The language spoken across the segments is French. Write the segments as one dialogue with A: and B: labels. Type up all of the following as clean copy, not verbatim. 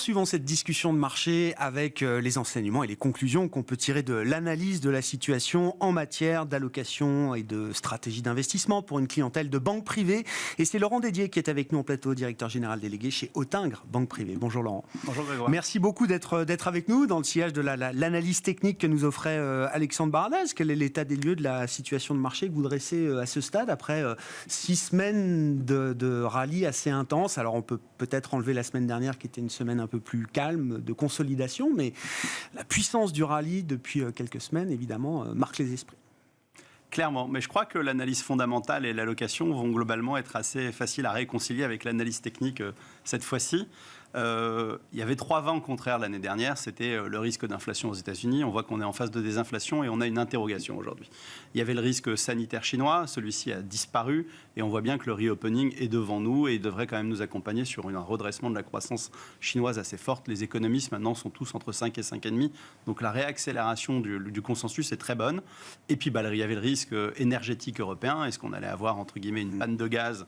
A: poursuivons cette discussion de marché avec les enseignements et les conclusions qu'on peut tirer de l'analyse de la situation en matière d'allocation et de stratégie d'investissement pour une clientèle de banque privée. Et c'est Laurent Dédier qui est avec nous en plateau, directeur général délégué chez Autingre Banque Privée. Bonjour Laurent.
B: Bonjour Grégoire.
A: Merci beaucoup d'être avec nous dans le sillage de l'analyse technique que nous offrait Alexandre Baradez. Quel est l'état des lieux de la situation de marché que vous dressez à ce stade après 6 semaines de rallye assez intense? Alors on peut peut-être enlever la semaine dernière qui était une semaine un peu plus calme de consolidation, mais la puissance du rallye depuis quelques semaines, évidemment, marque les esprits.
B: Clairement, mais je crois que l'analyse fondamentale et l'allocation vont globalement être assez faciles à réconcilier avec l'analyse technique cette fois-ci. Il y avait 3 vents contraires l'année dernière, c'était le risque d'inflation aux États-Unis. On voit qu'on est en phase de désinflation et on a une interrogation aujourd'hui. Il y avait le risque sanitaire chinois, celui-ci a disparu et on voit bien que le reopening est devant nous et il devrait quand même nous accompagner sur un redressement de la croissance chinoise assez forte. Les économistes maintenant sont tous entre 5 et 5,5, donc la réaccélération du consensus est très bonne. Et puis il y avait le risque énergétique européen, est-ce qu'on allait avoir entre guillemets une panne de gaz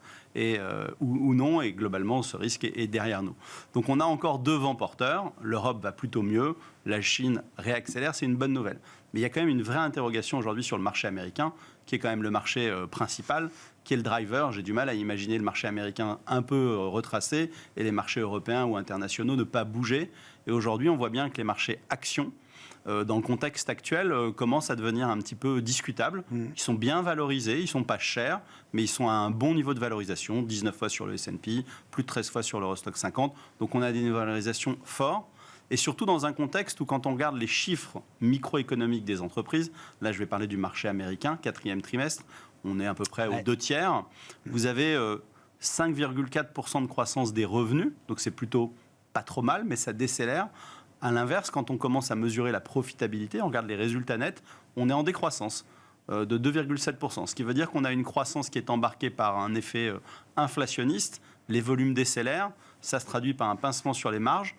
B: ou non, et globalement ce risque est derrière nous. Donc on a encore 2 vents porteurs, l'Europe va plutôt mieux, la Chine réaccélère, c'est une bonne nouvelle. Mais il y a quand même une vraie interrogation aujourd'hui sur le marché américain, qui est quand même le marché principal, qui est le driver. J'ai du mal à imaginer le marché américain un peu retracé et les marchés européens ou internationaux ne pas bouger. Et aujourd'hui, on voit bien que les marchés actions, dans le contexte actuel, commencent à devenir un petit peu discutables. Ils sont bien valorisés, ils ne sont pas chers, mais ils sont à un bon niveau de valorisation, 19 fois sur le S&P, plus de 13 fois sur l'Eurostoxx 50. Donc on a des valorisations fortes. Et surtout dans un contexte où quand on regarde les chiffres microéconomiques des entreprises, là je vais parler du marché américain, 4e trimestre, on est à peu près aux 2 tiers, vous avez 5,4% de croissance des revenus, donc c'est plutôt pas trop mal, mais ça décélère. À l'inverse, quand on commence à mesurer la profitabilité, on regarde les résultats nets, on est en décroissance de 2,7%. Ce qui veut dire qu'on a une croissance qui est embarquée par un effet inflationniste, les volumes décélèrent, ça se traduit par un pincement sur les marges.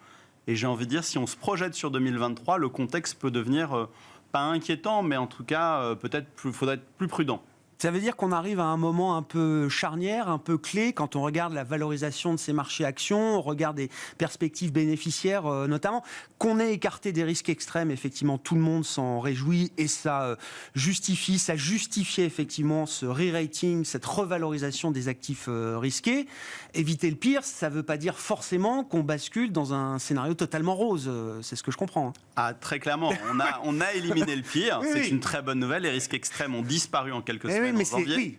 B: Et j'ai envie de dire, si on se projette sur 2023, le contexte peut devenir pas inquiétant, mais en tout cas, peut-être faudrait être plus prudent.
A: Ça veut dire qu'on arrive à un moment un peu charnière, un peu clé, quand on regarde la valorisation de ces marchés actions, on regarde des perspectives bénéficiaires notamment, qu'on ait écarté des risques extrêmes, effectivement, tout le monde s'en réjouit et ça justifiait effectivement ce re-rating, cette revalorisation des actifs risqués. Éviter le pire, ça ne veut pas dire forcément qu'on bascule dans un scénario totalement rose, c'est ce que je comprends.
B: Ah, très clairement, on a éliminé le pire,
A: oui,
B: c'est une très bonne nouvelle, les risques extrêmes ont disparu en quelques semaines.
A: Mais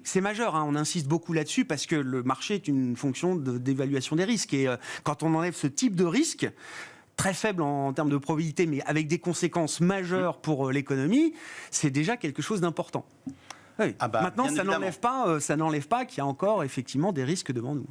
A: c'est majeur, hein. On insiste beaucoup là-dessus parce que le marché est une fonction d'évaluation des risques. Et quand on enlève ce type de risque, très faible en termes de probabilité, mais avec des conséquences majeures pour l'économie, c'est déjà quelque chose d'important. Oui. Maintenant, ça n'enlève pas qu'il y a encore effectivement des risques devant nous.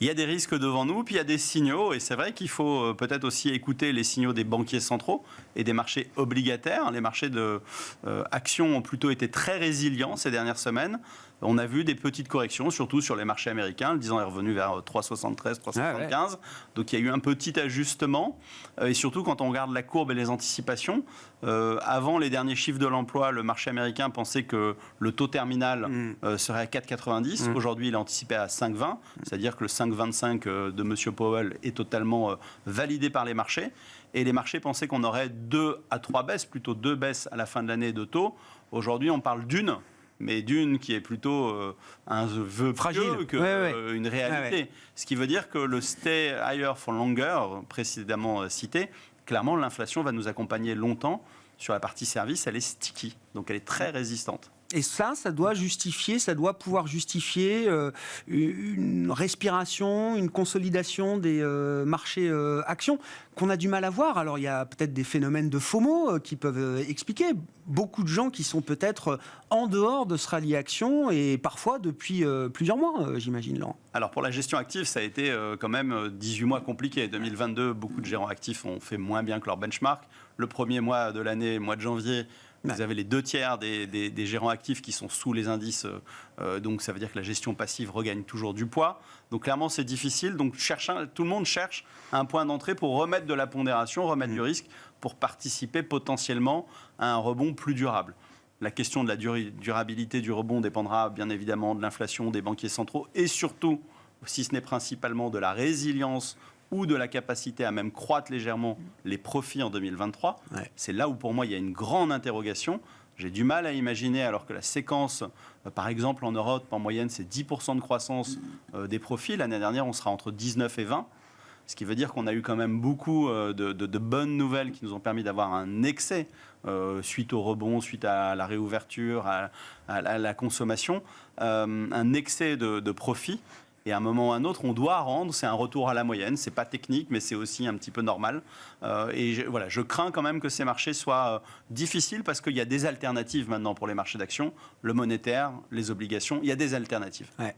B: Il y a des risques devant nous, puis il y a des signaux, et c'est vrai qu'il faut peut-être aussi écouter les signaux des banquiers centraux et des marchés obligataires. Les marchés d'actions ont plutôt été très résilients ces dernières semaines. On a vu des petites corrections, surtout sur les marchés américains. Le 10 ans est revenu vers 3,73, 3,75. Donc il y a eu un petit ajustement. Et surtout, quand on regarde la courbe et les anticipations, avant les derniers chiffres de l'emploi, le marché américain pensait que le taux terminal serait à 4,90. Aujourd'hui, il est anticipé à 5,20. C'est-à-dire que le 5,25 de M. Powell est totalement validé par les marchés. Et les marchés pensaient qu'on aurait 2 à 3 baisses, plutôt 2 baisses à la fin de l'année de taux. Aujourd'hui, on parle d'une. Mais d'une qui est plutôt un vœu fragile qu'une réalité. Ce qui veut dire que le stay higher for longer, précédemment cité, clairement l'inflation va nous accompagner longtemps. Sur la partie service, elle est sticky, donc elle est très résistante.
A: Et ça doit pouvoir justifier une respiration, une consolidation des marchés actions qu'on a du mal à voir. Alors il y a peut-être des phénomènes de FOMO qui peuvent expliquer. Beaucoup de gens qui sont peut-être en dehors de ce rallye action et parfois depuis plusieurs mois, j'imagine, Laurent.
B: Alors pour la gestion active, ça a été quand même 18 mois compliqués. 2022, beaucoup de gérants actifs ont fait moins bien que leur benchmark. Le premier mois de l'année, mois de janvier, vous avez les 2 tiers des gérants actifs qui sont sous les indices, donc ça veut dire que la gestion passive regagne toujours du poids. Donc clairement c'est difficile, donc tout le monde cherche un point d'entrée pour remettre de la pondération, remettre du risque, pour participer potentiellement à un rebond plus durable. La question de la durabilité du rebond dépendra bien évidemment de l'inflation des banquiers centraux et surtout, si ce n'est principalement, de la résilience ou de la capacité à même croître légèrement les profits en 2023.
A: Ouais.
B: C'est là où pour moi il y a une grande interrogation. J'ai du mal à imaginer, alors que la séquence, par exemple en Europe, en moyenne, c'est 10% de croissance des profits. L'année dernière, on sera entre 19 et 20. Ce qui veut dire qu'on a eu quand même beaucoup de bonnes nouvelles qui nous ont permis d'avoir un excès suite au rebond, suite à la réouverture, à la consommation, un excès de profit. Et à un moment ou à un autre, on doit rendre, c'est un retour à la moyenne, c'est pas technique, mais c'est aussi un petit peu normal. Je crains quand même que ces marchés soient difficiles parce qu'il y a des alternatives maintenant pour les marchés d'actions, le monétaire, les obligations, il y a des alternatives.
A: Ouais.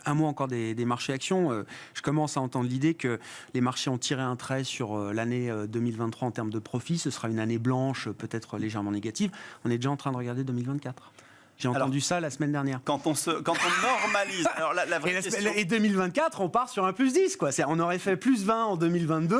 A: Un mot encore des marchés actions. Je commence à entendre l'idée que les marchés ont tiré un trait sur l'année 2023 en termes de profit. Ce sera une année blanche, peut-être légèrement négative. On est déjà en train de regarder 2024. J'ai entendu ça la semaine dernière.
B: Quand on normalise... Alors la vraie question...
A: Et 2024, on part sur un plus 10. Quoi. On aurait fait plus 20 en 2022,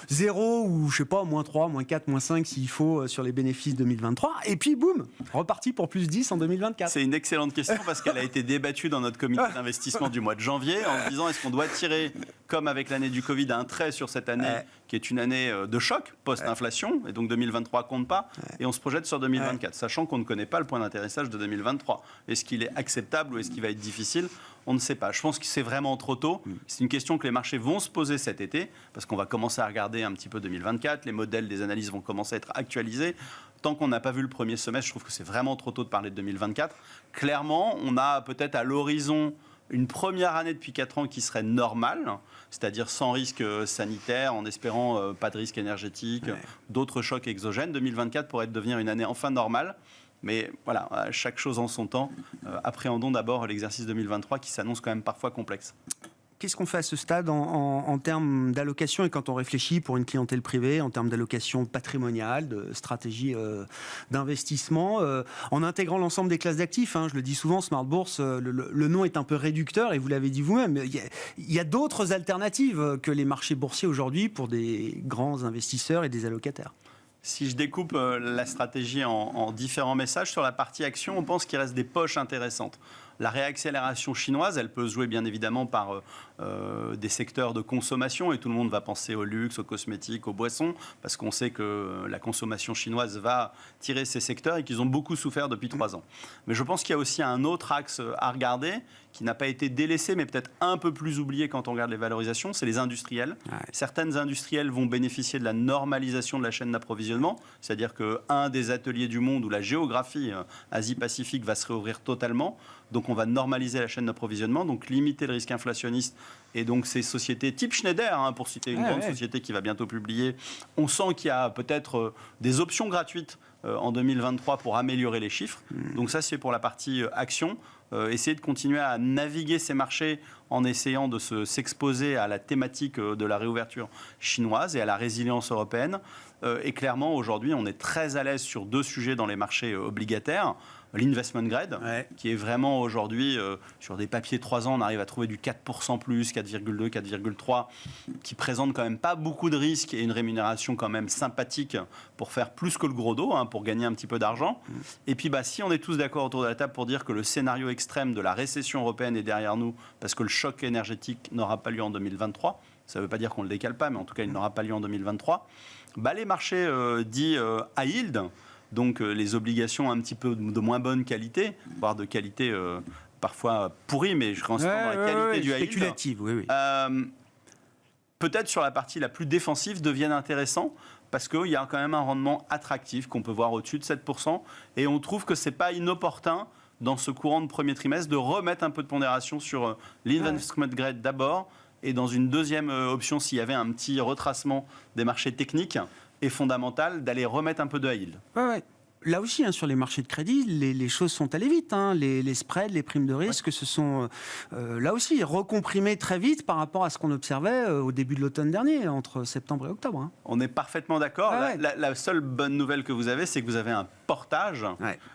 A: 0 ou je sais pas, moins 3, moins 4, moins 5 s'il faut sur les bénéfices 2023. Et puis boum, reparti pour plus 10 en 2024.
B: C'est une excellente question parce qu'elle a été débattue dans notre comité d'investissement du mois de janvier en se disant est-ce qu'on doit tirer, comme avec l'année du Covid, un trait sur cette année qui est une année de choc post-inflation, et donc 2023 compte pas, et on se projette sur 2024, sachant qu'on ne connaît pas le point d'atterrissage de 2023. Est-ce qu'il est acceptable ou est-ce qu'il va être difficile ? On ne sait pas. Je pense que c'est vraiment trop tôt. C'est une question que les marchés vont se poser cet été, parce qu'on va commencer à regarder un petit peu 2024, les modèles des analyses vont commencer à être actualisés. Tant qu'on n'a pas vu le premier semestre, je trouve que c'est vraiment trop tôt de parler de 2024. Clairement, on a peut-être à l'horizon une première année depuis 4 ans qui serait normale, c'est-à-dire sans risque sanitaire, en espérant pas de risque énergétique, d'autres chocs exogènes. 2024 pourrait devenir une année enfin normale. Mais voilà, chaque chose en son temps. Appréhendons d'abord l'exercice 2023 qui s'annonce quand même parfois complexe.
A: Qu'est-ce qu'on fait à ce stade en termes d'allocation et quand on réfléchit pour une clientèle privée, en termes d'allocation patrimoniale, de stratégie d'investissement, en intégrant l'ensemble des classes d'actifs, je le dis souvent, Smart Bourse, le nom est un peu réducteur et vous l'avez dit vous-même, il y a d'autres alternatives que les marchés boursiers aujourd'hui pour des grands investisseurs et des allocataires.
B: Si je découpe la stratégie en différents messages, sur la partie action, on pense qu'il reste des poches intéressantes. La réaccélération chinoise, elle peut se jouer bien évidemment par des secteurs de consommation et tout le monde va penser au luxe, aux cosmétiques, aux boissons parce qu'on sait que la consommation chinoise va tirer ces secteurs et qu'ils ont beaucoup souffert depuis 3 ans. Mais je pense qu'il y a aussi un autre axe à regarder qui n'a pas été délaissé mais peut-être un peu plus oublié quand on regarde les valorisations, c'est les industriels. Ouais. Certaines industriels vont bénéficier de la normalisation de la chaîne d'approvisionnement, c'est-à-dire qu'un des ateliers du monde où la géographie Asie-Pacifique va se réouvrir totalement. Donc on va normaliser la chaîne d'approvisionnement, donc limiter le risque inflationniste. Et donc ces sociétés type Schneider, pour citer une grande société qui va bientôt publier, on sent qu'il y a peut-être des options gratuites en 2023 pour améliorer les chiffres. Donc ça c'est pour la partie action. Essayer de continuer à naviguer ces marchés en essayant de s'exposer à la thématique de la réouverture chinoise et à la résilience européenne. Et clairement, aujourd'hui, on est très à l'aise sur 2 sujets dans les marchés obligataires. L'investment grade, qui est vraiment aujourd'hui, sur des papiers 3 ans, on arrive à trouver du 4% plus, 4,2, 4,3, qui présente quand même pas beaucoup de risques et une rémunération quand même sympathique pour faire plus que le gros dos, pour gagner un petit peu d'argent. Et puis, si on est tous d'accord autour de la table pour dire que le scénario extrême de la récession européenne est derrière nous, parce que le choc énergétique n'aura pas lieu en 2023, ça ne veut pas dire qu'on ne le décale pas, mais en tout cas, il n'aura pas lieu en 2023, les marchés dits high yield, donc les obligations un petit peu de moins bonne qualité, voire de qualité parfois pourrie, mais je reste dans la qualité du high yield.
A: Spéculative, oui.
B: Peut-être sur la partie la plus défensive deviennent intéressants parce qu'il y a quand même un rendement attractif qu'on peut voir au-dessus de 7%. Et on trouve que ce n'est pas inopportun dans ce courant de premier trimestre de remettre un peu de pondération sur l'investment grade d'abord et dans une deuxième option, s'il y avait un petit retracement des marchés techniques et fondamental, d'aller remettre un peu de high yield.
A: Là aussi, sur les marchés de crédit, les choses sont allées vite. Les spreads, les primes de risque se sont, là aussi, recomprimés très vite par rapport à ce qu'on observait au début de l'automne dernier, entre septembre et octobre.
B: On est parfaitement d'accord. La seule bonne nouvelle que vous avez, c'est que vous avez un portage,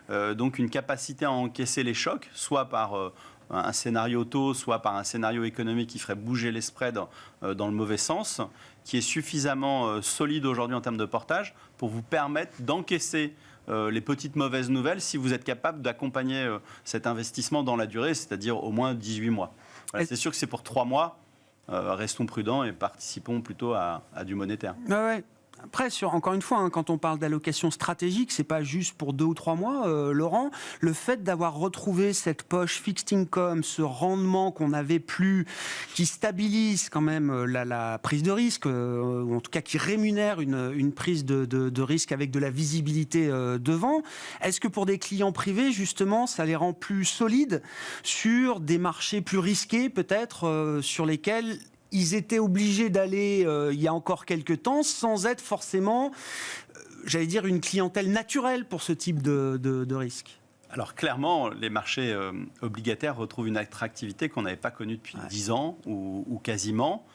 B: donc une capacité à encaisser les chocs, soit par un scénario taux, soit par un scénario économique qui ferait bouger les spreads dans le mauvais sens, qui est suffisamment solide aujourd'hui en termes de portage pour vous permettre d'encaisser les petites mauvaises nouvelles si vous êtes capable d'accompagner cet investissement dans la durée, c'est-à-dire au moins 18 mois. C'est sûr que c'est pour 3 mois. restons prudents et participons plutôt à du monétaire.
A: Ouais. Après, encore une fois, quand on parle d'allocation stratégique, c'est pas juste pour 2 ou 3 mois, Laurent. Le fait d'avoir retrouvé cette poche fixed income, ce rendement qu'on n'avait plus, qui stabilise quand même la prise de risque, ou en tout cas qui rémunère une prise de risque avec de la visibilité devant. Est-ce que pour des clients privés, justement, ça les rend plus solides sur des marchés plus risqués, peut-être, sur lesquels ils étaient obligés d'aller il y a encore quelques temps sans être forcément, j'allais dire, une clientèle naturelle pour ce type de risque?
B: Alors clairement, les marchés obligataires retrouvent une attractivité qu'on n'avait pas connue depuis 10 ans ou quasiment.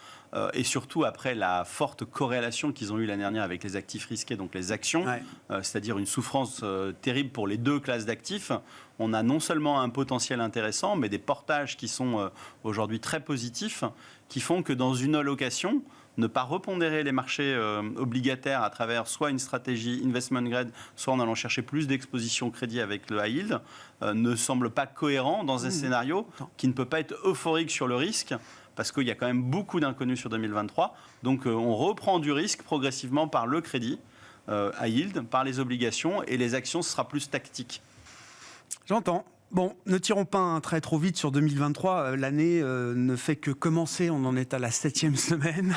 B: Et surtout après la forte corrélation qu'ils ont eue l'année dernière avec les actifs risqués, donc les actions, c'est-à-dire une souffrance terrible pour les deux classes d'actifs. On a non seulement un potentiel intéressant, mais des portages qui sont aujourd'hui très positifs, qui font que dans une allocation, ne pas repondérer les marchés obligataires à travers soit une stratégie investment grade, soit en allant chercher plus d'exposition crédit avec le high yield, ne semble pas cohérent dans un scénario qui ne peut pas être euphorique sur le risque, parce qu'il y a quand même beaucoup d'inconnus sur 2023. Donc on reprend du risque progressivement par le crédit high yield, par les obligations, et les actions, ce sera plus tactique.
A: J'entends. Bon, ne tirons pas un trait trop vite sur 2023. L'année ne fait que commencer. On en est à la 7e semaine.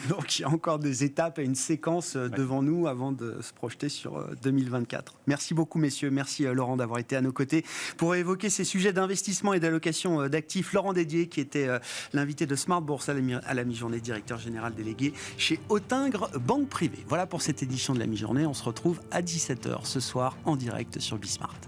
A: Donc, il y a encore des étapes et une séquence devant nous avant de se projeter sur 2024. Merci beaucoup, messieurs. Merci, Laurent, d'avoir été à nos côtés pour évoquer ces sujets d'investissement et d'allocation d'actifs. Laurent Dédier, qui était l'invité de Smart Bourse à la mi-journée, directeur général délégué chez Autingre Banque Privée. Voilà pour cette édition de la mi-journée. On se retrouve à 17h ce soir en direct sur Bismart.